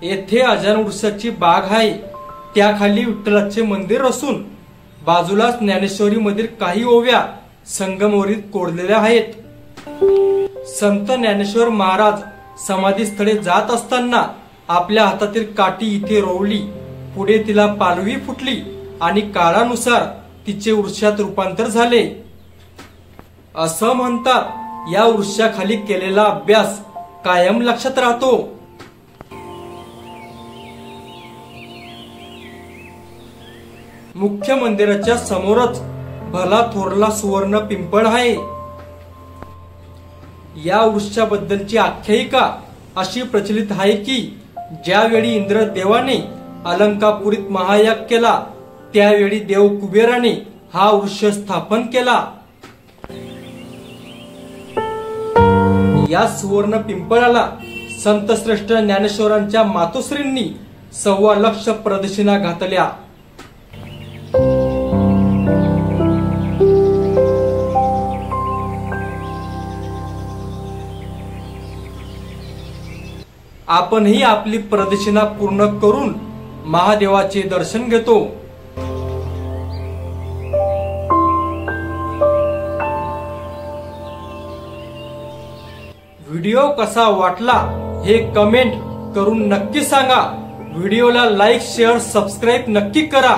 येथे अजान उर्साची बाग आहे, त्याखाली विठ्ठलाचे मंदिर असून बाजूलाच ज्ञानेश्वरी मधील काही ओव्या संगमवरीत कोरलेल्या आहेत. संत ज्ञानेश्वर महाराज समाधीस्थळी जात असताना आपल्या हातातील काठी इथे रोवली. पुढे तिला पालवी फुटली आणि काळानुसार तिचे उर्शात रूपांतर झाले असं म्हणतात. या उर्शाखाली केलेला अभ्यास कायम लक्षात राहतो. मुख्य मंदिराच्या समोरच भला थोरला सुवर्ण पिंपळ आहे. या वृक्षाबद्दलची आख्यायिका अशी प्रचलित आहे की ज्यावेळी इंद्रदेवाने अलंकापुरीत महायाग केला त्यावेळी देव कुबेराने हा वृक्ष स्थापन केला. या सुवर्ण पिंपळाला संत श्रेष्ठ ज्ञानेश्वरांच्या मातोश्रींनी 1.25 लाख प्रदक्षिणा घातल्या. आपणही आपली प्रदक्षिणा पूर्ण करून महादेवाचे दर्शन घेतो. व्हिडिओ कसा वाटला हे कमेंट करून नक्की सांगा. व्हिडिओला लाईक शेअर सबस्क्राईब नक्की करा.